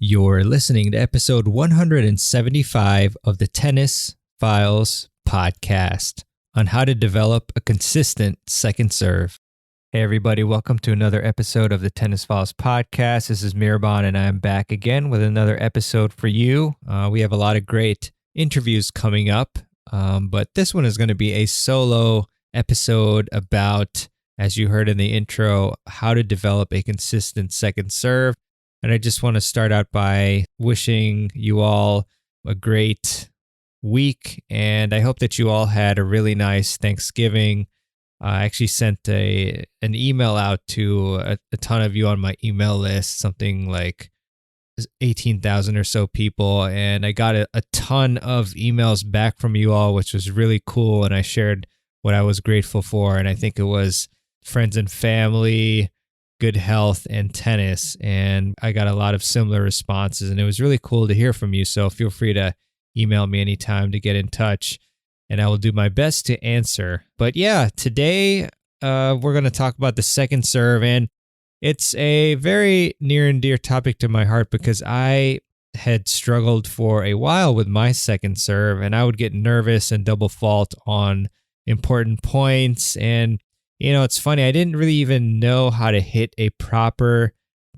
You're listening to episode 175 of the Tennis Files podcast on how to develop a consistent second serve. Hey everybody, welcome to another episode of the Tennis Files podcast. This is Mirban and I'm back again with another episode for you. We have a lot of great interviews coming up, but this one is going to be a solo episode about, as you heard in the intro, how to develop a consistent second serve. And I just want to start out by wishing you all a great week. And I hope that you all had a really nice Thanksgiving. I actually sent an email out to a ton of you on my email list, something like 18,000 or so people. And I got a ton of emails back from you all, which was really cool. And I shared what I was grateful for. And I think it was friends and family, good health, and tennis. And I got a lot of similar responses, and it was really cool to hear from you. So feel free to email me anytime to get in touch, and I will do my best to answer. But yeah, today we're going to talk about the second serve, and it's a very near and dear topic to my heart because I had struggled for a while with my second serve, and I would get nervous and double fault on important points. And you know, it's funny, I didn't really even know how to hit a proper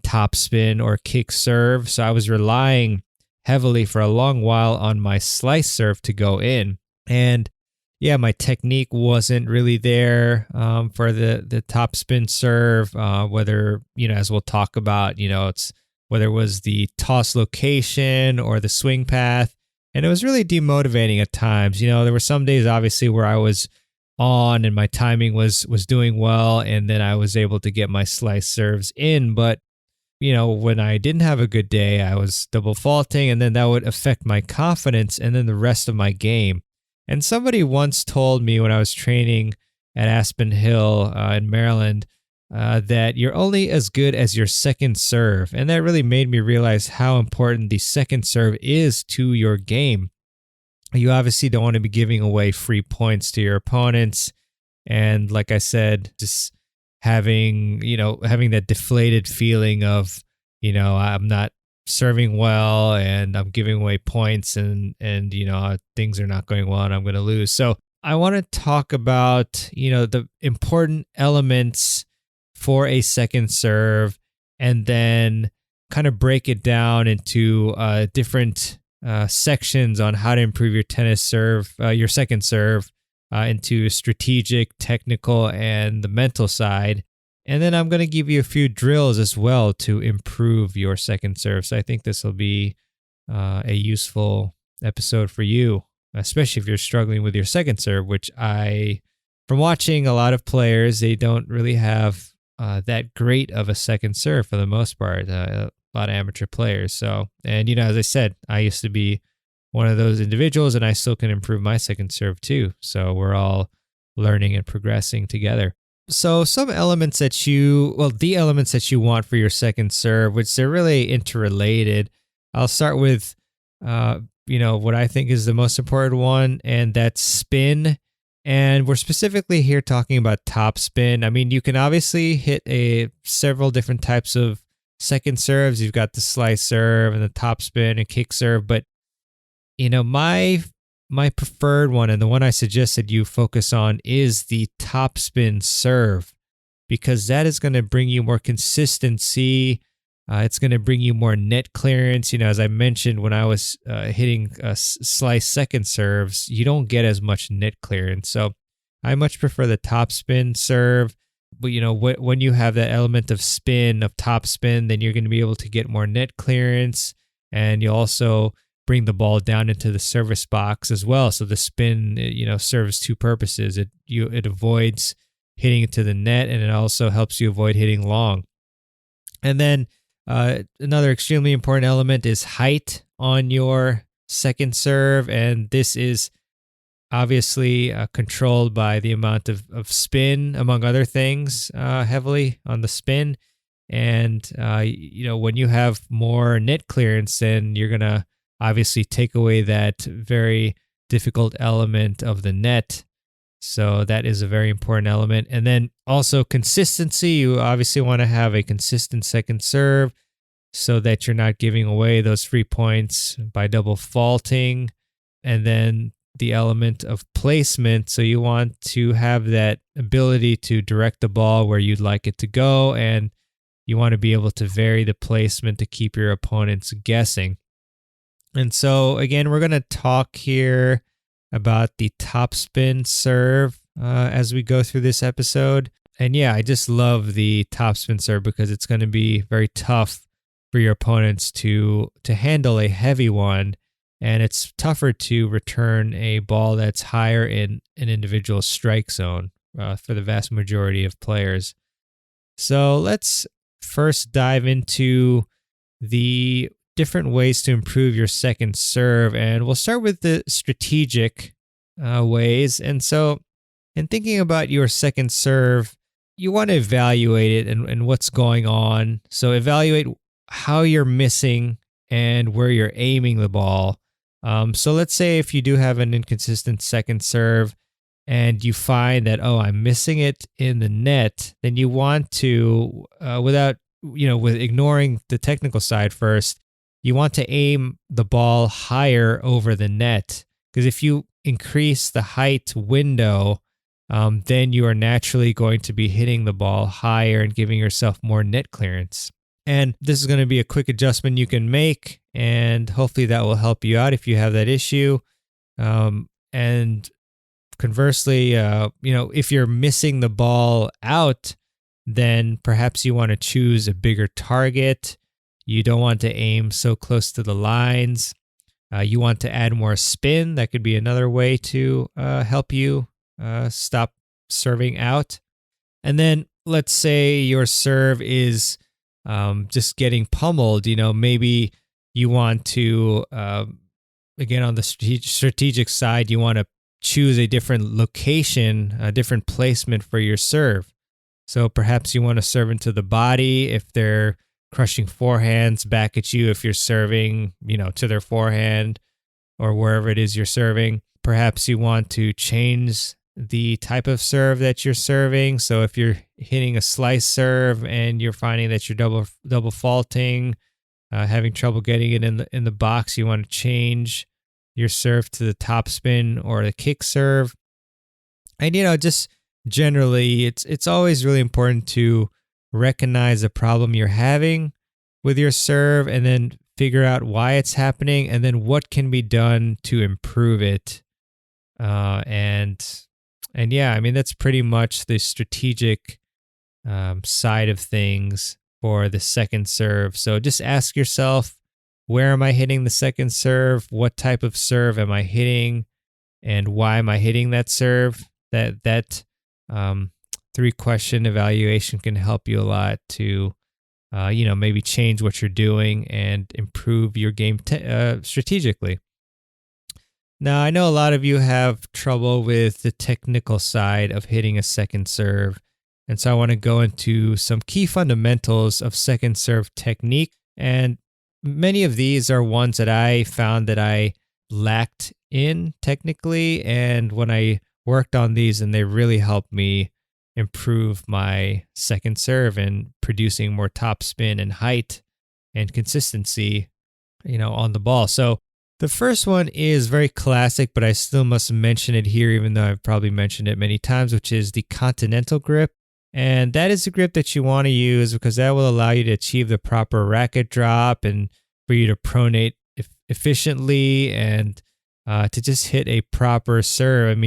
topspin or kick serve, so I was relying heavily for a long while on my slice serve to go in. And yeah, my technique wasn't really there for the topspin serve, whether, you know, as we'll talk about, you know, it's whether it was the toss location or the swing path. And it was really demotivating at times. You know, there were some days, obviously, where I was on and my timing was doing well, and then I was able to get my slice serves in. But you know, when I didn't have a good day, I was double faulting, and then that would affect my confidence and then the rest of my game. And somebody once told me when I was training at Aspen Hill in Maryland that you're only as good as your second serve. And that really made me realize how important the second serve is to your game. You obviously don't want to be giving away free points to your opponents. And like I said, just having that deflated feeling of, you know, I'm not serving well and I'm giving away points and you know, things are not going well and I'm going to lose. So I want to talk about, you know, the important elements for a second serve, and then kind of break it down into different sections on how to improve your tennis serve, your second serve, into strategic, technical, and the mental side. And then I'm going to give you a few drills as well to improve your second serve. So I think this will be a useful episode for you, especially if you're struggling with your second serve, which from watching a lot of players, they don't really have that great of a second serve for the most part. A lot of amateur players. So, and you know, as I said, I used to be one of those individuals, and I still can improve my second serve too. So we're all learning and progressing together. So some elements that the elements that you want for your second serve, which they're really interrelated. I'll start with, you know, what I think is the most important one, and that's spin. And we're specifically here talking about topspin. I mean, you can obviously hit several different types of second serves. You've got the slice serve and the topspin and kick serve, but you know, my preferred one, and the one I suggested you focus on, is the topspin serve, because that is going to bring you more consistency. It's going to bring you more net clearance. You know, as I mentioned, when I was hitting slice second serves, you don't get as much net clearance. So I much prefer the topspin serve. But, you know, when you have that element of spin, of topspin, then you're going to be able to get more net clearance, and you'll also bring the ball down into the service box as well. So the spin, you know, serves two purposes. It avoids hitting it to the net, and it also helps you avoid hitting long. And then another extremely important element is height on your second serve, and this is obviously controlled by the amount of spin, among other things, heavily on the spin. And, you know, when you have more net clearance, then you're going to obviously take away that very difficult element of the net. So that is a very important element. And then also consistency. You obviously want to have a consistent second serve. so that you're not giving away those free points by double faulting. And then the element of placement. So you want to have that ability to direct the ball where you'd like it to go, and you want to be able to vary the placement to keep your opponents guessing. And so again, we're going to talk here about the topspin serve as we go through this episode. And yeah, I just love the topspin serve because it's going to be very tough for your opponents to handle a heavy one. And it's tougher to return a ball that's higher in an individual strike zone for the vast majority of players. So let's first dive into the different ways to improve your second serve. And we'll start with the strategic ways. And so in thinking about your second serve, you want to evaluate it and what's going on. So evaluate how you're missing and where you're aiming the ball. So let's say if you do have an inconsistent second serve and you find that, oh, I'm missing it in the net, then you want to, with ignoring the technical side first, you want to aim the ball higher over the net. Because if you increase the height window, then you are naturally going to be hitting the ball higher and giving yourself more net clearance. And this is going to be a quick adjustment you can make, and hopefully that will help you out if you have that issue. And conversely, if you're missing the ball out, then perhaps you want to choose a bigger target. You don't want to aim so close to the lines. You want to add more spin. That could be another way to help you stop serving out. And then let's say your serve is just getting pummeled. Maybe you want to, again, on the strategic side, you want to choose a different location, a different placement for your serve. So perhaps you want to serve into the body if they're crushing forehands back at you, if you're serving, to their forehand or wherever it is you're serving. Perhaps you want to change the type of serve that you're serving. So if you're hitting a slice serve and you're finding that you're double faulting, having trouble getting it in the box, you want to change your serve to the topspin or the kick serve. And just generally, it's always really important to recognize the problem you're having with your serve and then figure out why it's happening and then what can be done to improve it. And yeah, that's pretty much the strategic side of things for the second serve. So just ask yourself, where am I hitting the second serve? What type of serve am I hitting? And why am I hitting that serve? That 3-question evaluation can help you a lot to, maybe change what you're doing and improve your game strategically. Now, I know a lot of you have trouble with the technical side of hitting a second serve. And so I want to go into some key fundamentals of second serve technique. And many of these are ones that I found that I lacked in technically. And when I worked on these, and they really helped me improve my second serve and producing more topspin and height and consistency, on the ball. So the first one is very classic, but I still must mention it here, even though I've probably mentioned it many times, which is the continental grip. And that is the grip that you want to use because that will allow you to achieve the proper racket drop and for you to pronate efficiently and to just hit a proper serve.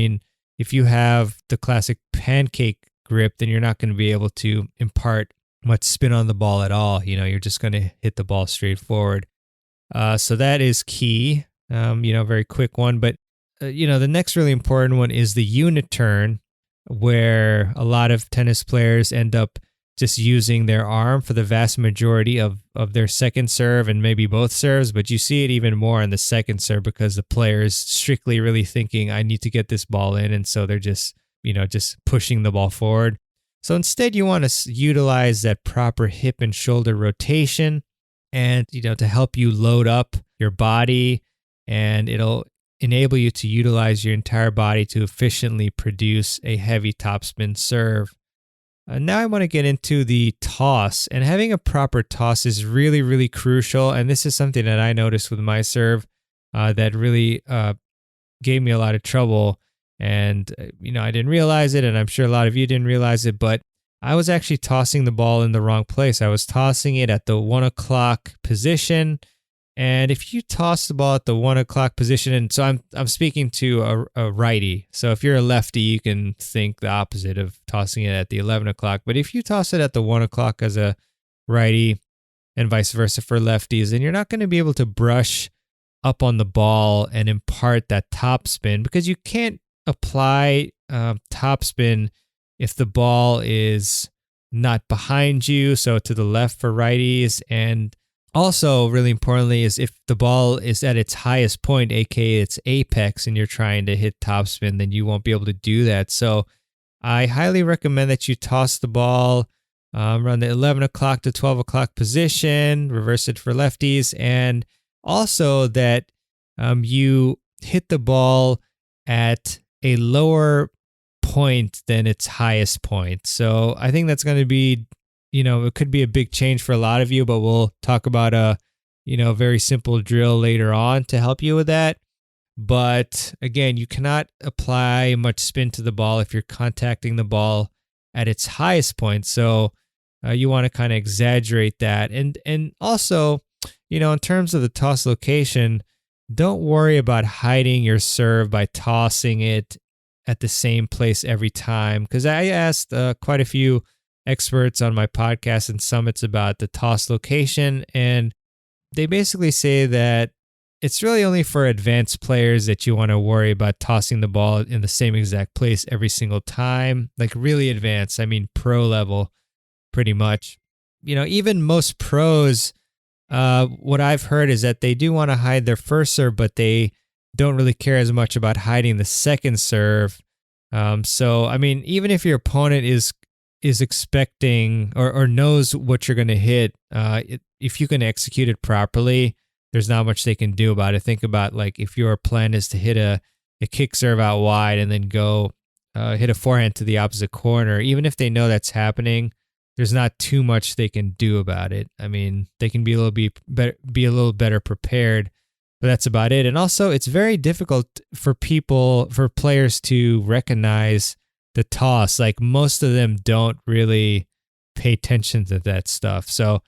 If you have the classic pancake grip, then you're not going to be able to impart much spin on the ball at all. You're just going to hit the ball straight forward. So that is key, very quick one. But, the next really important one is the unit turn, where a lot of tennis players end up just using their arm for the vast majority of their second serve and maybe both serves. But you see it even more in the second serve because the player is strictly really thinking, I need to get this ball in. And so they're just pushing the ball forward. So instead, you want to utilize that proper hip and shoulder rotation and, to help you load up your body, and it'll enable you to utilize your entire body to efficiently produce a heavy topspin serve. Now I want to get into the toss, and having a proper toss is really, really crucial. And this is something that I noticed with my serve that really gave me a lot of trouble. And, I didn't realize it, and I'm sure a lot of you didn't realize it, but I was actually tossing the ball in the wrong place. I was tossing it at the 1 o'clock position. And if you toss the ball at the 1 o'clock position, and so I'm speaking to a righty. So if you're a lefty, you can think the opposite of tossing it at the 11 o'clock. But if you toss it at the 1 o'clock as a righty and vice versa for lefties, then you're not going to be able to brush up on the ball and impart that topspin, because you can't apply topspin if the ball is not behind you, so to the left for righties. And also, really importantly, is if the ball is at its highest point, aka its apex, and you're trying to hit topspin, then you won't be able to do that. So I highly recommend that you toss the ball around the 11 o'clock to 12 o'clock position, reverse it for lefties, and also that you hit the ball at a lower point than its highest point. So I think that's going to be, it could be a big change for a lot of you, but we'll talk about a very simple drill later on to help you with that. But again, you cannot apply much spin to the ball if you're contacting the ball at its highest point. So you want to kind of exaggerate that. And also, in terms of the toss location, don't worry about hiding your serve by tossing it at the same place every time. Because I asked quite a few experts on my podcast and summits about the toss location, and they basically say that it's really only for advanced players that you want to worry about tossing the ball in the same exact place every single time. Like really advanced, I mean pro level, pretty much. Even most pros, what I've heard is that they do want to hide their first serve, but they don't really care as much about hiding the second serve. So, I mean, even if your opponent is expecting or knows what you're going to hit, if you can execute it properly, there's not much they can do about it. Think about like if your plan is to hit a kick serve out wide and then go hit a forehand to the opposite corner. Even if they know that's happening, there's not too much they can do about it. I mean, they can be a little better prepared, but that's about it. And also, it's very difficult for players to recognize the toss. Like most of them don't really pay attention to that stuff. So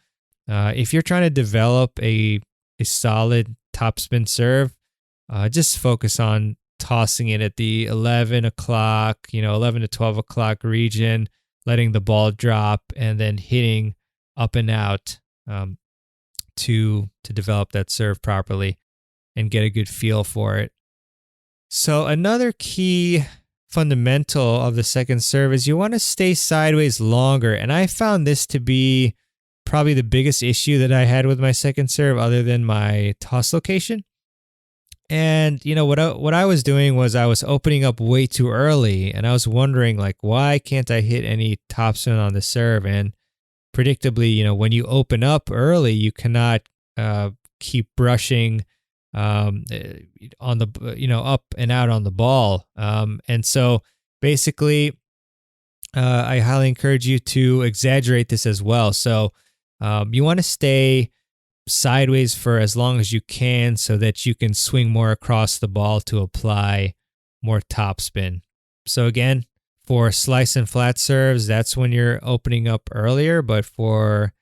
if you're trying to develop a solid topspin serve, just focus on tossing it at the 11 o'clock, 11 to 12 o'clock region, letting the ball drop, and then hitting up and out to develop that serve properly and get a good feel for it. So another key fundamental of the second serve is you want to stay sideways longer. And I found this to be probably the biggest issue that I had with my second serve, other than my toss location. And what I was doing was I was opening up way too early, and I was wondering like, why can't I hit any topspin on the serve? And predictably, when you open up early, you cannot keep brushing on the up and out on the ball, and so basically I highly encourage you to exaggerate this as well. So you want to stay sideways for as long as you can so that you can swing more across the ball to apply more topspin. So again, for slice and flat serves, that's when you're opening up earlier, but for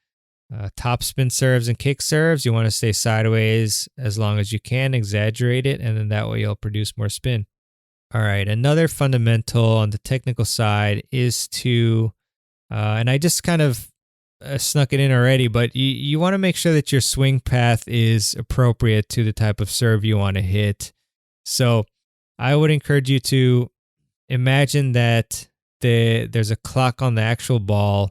topspin serves and kick serves, you want to stay sideways as long as you can, exaggerate it, and then that way you'll produce more spin. All right, another fundamental on the technical side is to, and I just kind of snuck it in already, but you want to make sure that your swing path is appropriate to the type of serve you want to hit. So I would encourage you to imagine that there's a clock on the actual ball,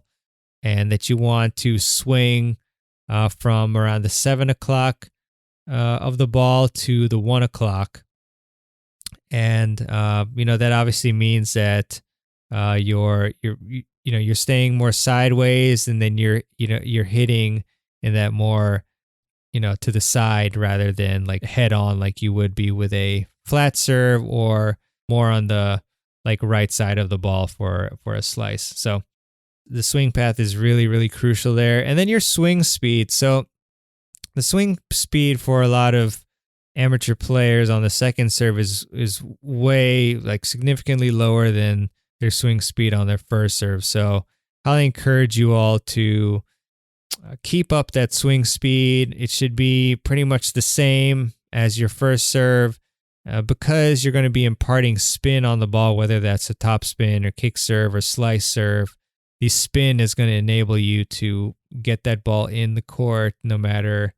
and that you want to swing from around the 7 o'clock of the ball to the 1 o'clock. And, that obviously means that you're staying more sideways, and then you're hitting in that more, to the side rather than like head on like you would be with a flat serve, or more on the like right side of the ball for a slice. So the swing path is really, really crucial there. And then your swing speed. So the swing speed for a lot of amateur players on the second serve is way, like, significantly lower than their swing speed on their first serve. So I encourage you all to keep up that swing speed. It should be pretty much the same as your first serve, because you're going to be imparting spin on the ball, whether that's a topspin or kick serve or slice serve. The spin is going to enable you to get that ball in the court no matter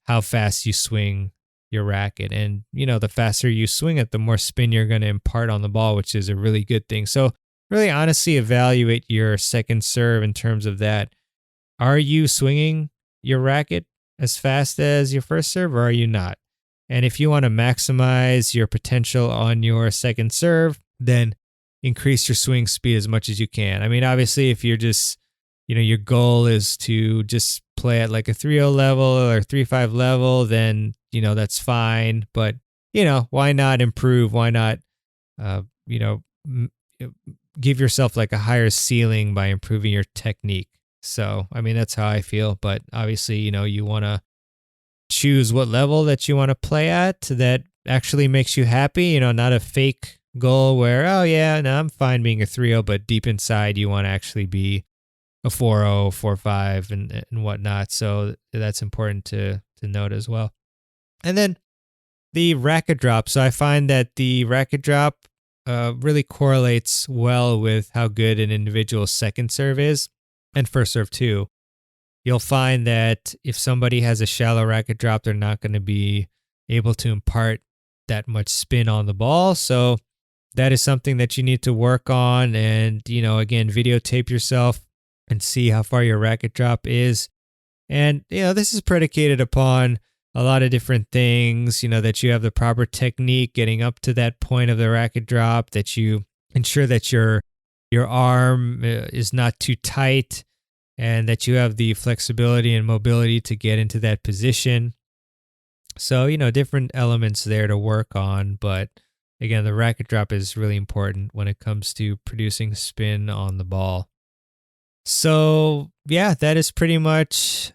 how fast you swing your racket. And, the faster you swing it, the more spin you're going to impart on the ball, which is a really good thing. So really honestly evaluate your second serve in terms of that. Are you swinging your racket as fast as your first serve, or are you not? And if you want to maximize your potential on your second serve, then increase your swing speed as much as you can. I mean, obviously, if you're just, your goal is to just play at like a 3.0 level or 3.5 level, then, that's fine. But, why not improve? Why not, give yourself like a higher ceiling by improving your technique? So, I mean, that's how I feel. But obviously, you want to choose what level that you want to play at that actually makes you happy, not a fake goal where, oh yeah, no, I'm fine being a 3.0, but deep inside you want to actually be a 4.0, 4.5 and whatnot. So that's important to note as well. And then the racket drop. So I find that the racket drop really correlates well with how good an individual's second serve is, and first serve too. You'll find that if somebody has a shallow racket drop, they're not going to be able to impart that much spin on the ball. So that is something that you need to work on. And, again, videotape yourself and see how far your racket drop is. And, this is predicated upon a lot of different things, that you have the proper technique getting up to that point of the racket drop, that you ensure that your arm is not too tight, and that you have the flexibility and mobility to get into that position. So, different elements there to work on. But again, the racket drop is really important when it comes to producing spin on the ball. So, yeah, that is pretty much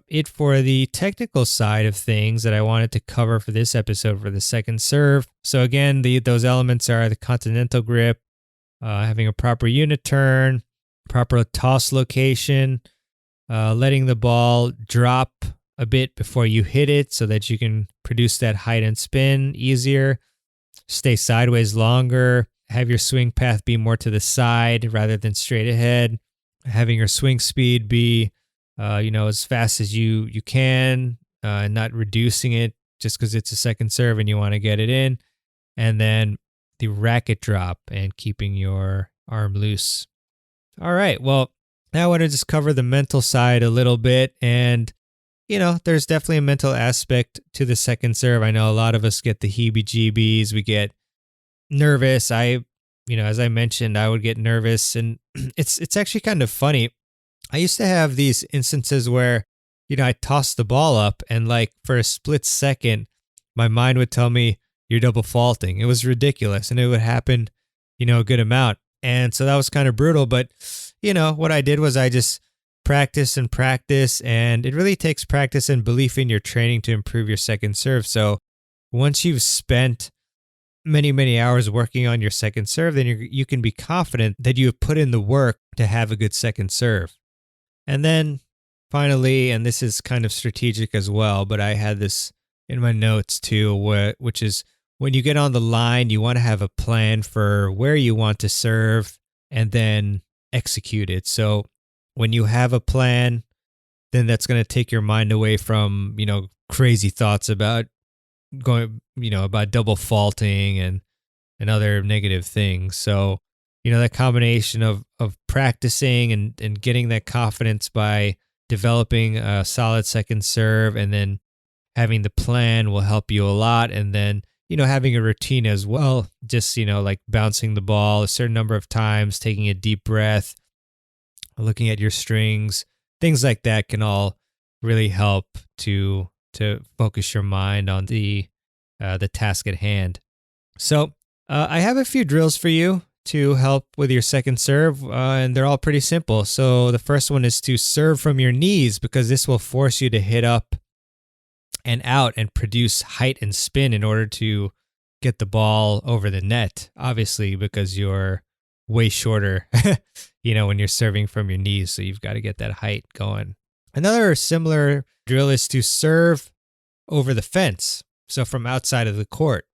it for the technical side of things that I wanted to cover for this episode for the second serve. So again, those elements are the continental grip, having a proper unit turn, proper toss location, letting the ball drop a bit before you hit it so that you can produce that height and spin easier, stay sideways longer, have your swing path be more to the side rather than straight ahead, having your swing speed be, as fast as you can, and not reducing it just because it's a second serve and you want to get it in, and then the racket drop and keeping your arm loose. All right, well, now I want to just cover the mental side a little bit. And, there's definitely a mental aspect to the second serve. I know a lot of us get the heebie-jeebies. We get nervous. As I mentioned, I would get nervous. And it's actually kind of funny. I used to have these instances where, I tossed the ball up and like for a split second, my mind would tell me, you're double faulting. It was ridiculous. And it would happen, a good amount. And so that was kind of brutal. But, what I did was I just practice, and it really takes practice and belief in your training to improve your second serve. So once you've spent many, many hours working on your second serve, then you can be confident that you have put in the work to have a good second serve. And then finally, and this is kind of strategic as well, but I had this in my notes too, which is when you get on the line, you want to have a plan for where you want to serve and then execute it. So when you have a plan, then that's going to take your mind away from, crazy thoughts about going, about double faulting and other negative things. So, that combination of practicing and getting that confidence by developing a solid second serve and then having the plan will help you a lot. And then, having a routine as well, just, like bouncing the ball a certain number of times, taking a deep breath, looking at your strings, things like that can all really help to focus your mind on the task at hand. So I have a few drills for you to help with your second serve, and they're all pretty simple. So the first one is to serve from your knees, because this will force you to hit up and out and produce height and spin in order to get the ball over the net, obviously, because you're way shorter, when you're serving from your knees. So you've got to get that height going. Another similar drill is to serve over the fence, so from outside of the court.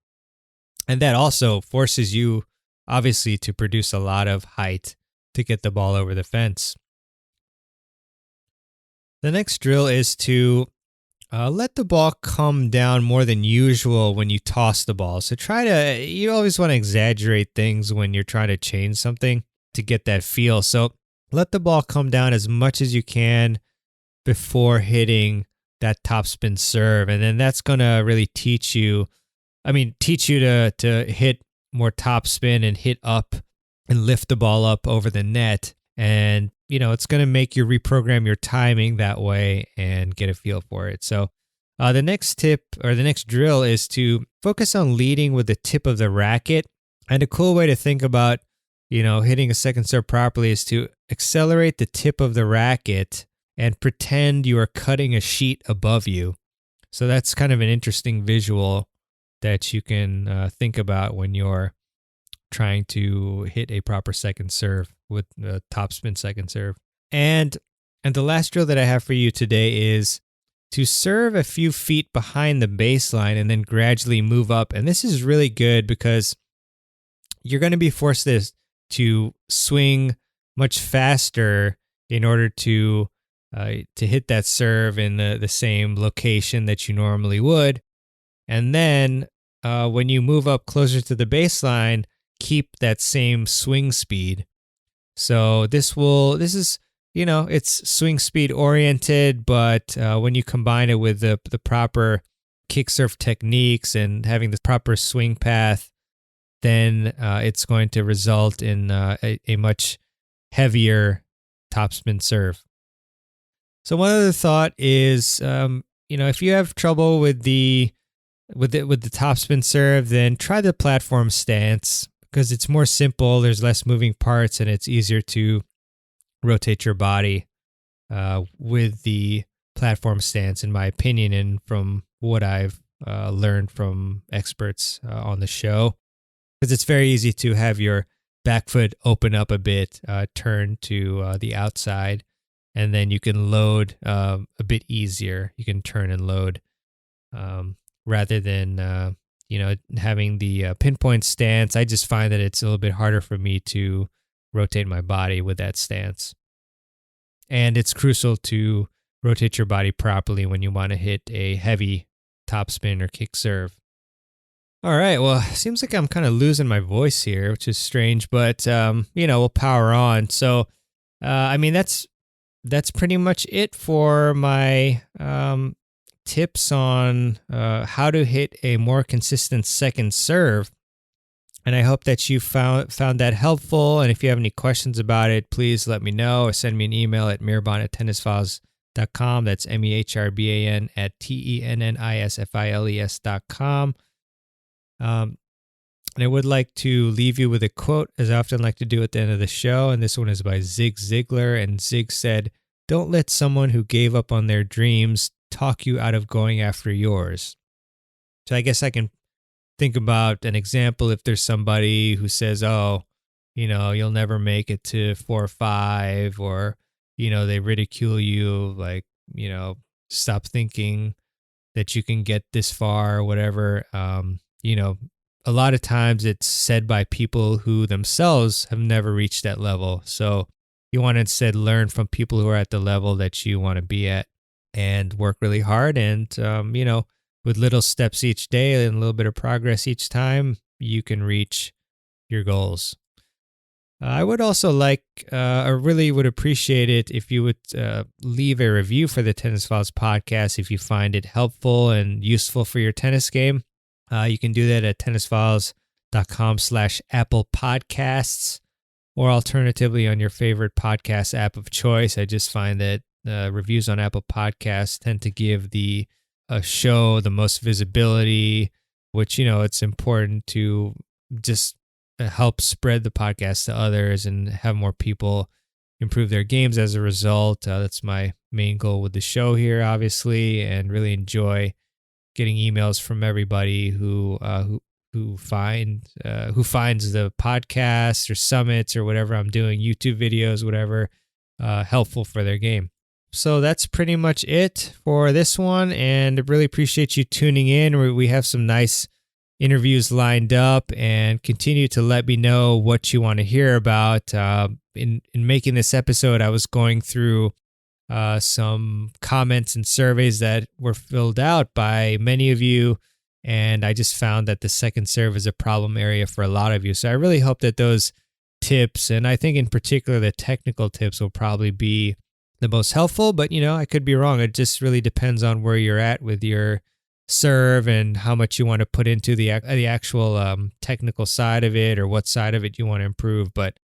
And that also forces you, obviously, to produce a lot of height to get the ball over the fence. The next drill is to let the ball come down more than usual when you toss the ball. So you always want to exaggerate things when you're trying to change something to get that feel. So let the ball come down as much as you can before hitting that topspin serve. And then that's going to really teach you to hit more topspin and hit up and lift the ball up over the net. And, it's going to make you reprogram your timing that way and get a feel for it. So the next tip or the next drill is to focus on leading with the tip of the racket. And a cool way to think about, hitting a second serve properly is to accelerate the tip of the racket and pretend you are cutting a sheet above you. So that's kind of an interesting visual that you can think about when you're trying to hit a proper second serve with a topspin second serve. And the last drill that I have for you today is to serve a few feet behind the baseline and then gradually move up. And this is really good because you're going to be forced to swing much faster in order to hit that serve in the same location that you normally would. And then when you move up closer to the baseline, keep that same swing speed. So this is, it's swing speed oriented, but when you combine it with the proper kick serve techniques and having the proper swing path, then it's going to result in a much heavier topspin serve. So one other thought is, if you have trouble with the topspin serve, then try the platform stance, because it's more simple. There's less moving parts, and it's easier to rotate your body with the platform stance, in my opinion, and from what I've learned from experts on the show. Because it's very easy to have your back foot open up a bit, turn to the outside, and then you can load a bit easier. You can turn and load rather than having the pinpoint stance. I just find that it's a little bit harder for me to rotate my body with that stance. And it's crucial to rotate your body properly when you want to hit a heavy topspin or kick serve. All right, well, seems like I'm kind of losing my voice here, which is strange, but we'll power on. So, that's pretty much it for my tips on how to hit a more consistent second serve. And I hope that you found that helpful. And if you have any questions about it, please let me know or send me an email at mirban@tennisfiles.com. That's MEHRBAN at TENNISFILES.com. And I would like to leave you with a quote, as I often like to do at the end of the show. And this one is by Zig Ziglar. And Zig said, "Don't let someone who gave up on their dreams talk you out of going after yours." So I guess I can think about an example. If there's somebody who says, "Oh, you'll never make it to 4 or 5, or, they ridicule you, like, stop thinking that you can get this far or whatever. A lot of times it's said by people who themselves have never reached that level. So you want to instead learn from people who are at the level that you want to be at and work really hard. And, with little steps each day and a little bit of progress each time, you can reach your goals. I would also really would appreciate it if you would leave a review for the Tennis Files podcast if you find it helpful and useful for your tennis game. You can do that at tennisfiles.com/Apple Podcasts, or alternatively on your favorite podcast app of choice. I just find that reviews on Apple Podcasts tend to give the show the most visibility, which, it's important to just help spread the podcast to others and have more people improve their games as a result. That's my main goal with the show here, obviously, and really enjoy getting emails from everybody who finds the podcast or summits or whatever I'm doing, YouTube videos, whatever, helpful for their game. So that's pretty much it for this one, and I really appreciate you tuning in. We have some nice interviews lined up, and continue to let me know what you want to hear about. In making this episode, I was going through some comments and surveys that were filled out by many of you, and I just found that the second serve is a problem area for a lot of you. So I really hope that those tips, and I think in particular the technical tips, will probably be the most helpful, but I could be wrong. It just really depends on where you're at with your serve and how much you want to put into the actual technical side of it, or what side of it you want to improve. But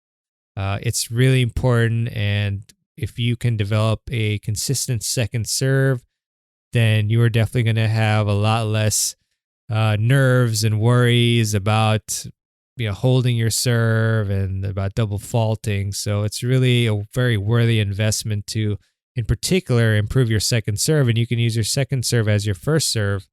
it's really important, and if you can develop a consistent second serve, then you are definitely going to have a lot less nerves and worries about holding your serve and about double faulting. So it's really a very worthy investment to, in particular, improve your second serve, and you can use your second serve as your first serve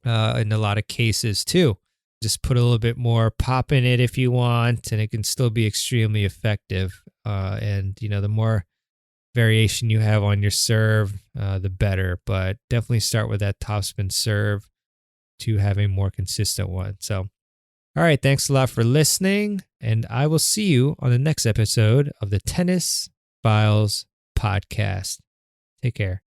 in a lot of cases too. Just put a little bit more pop in it if you want, and it can still be extremely effective. And the more variation you have on your serve, the better. But definitely start with that topspin serve to have a more consistent one. So, all right, thanks a lot for listening, and I will see you on the next episode of the Tennis Files podcast. Take care.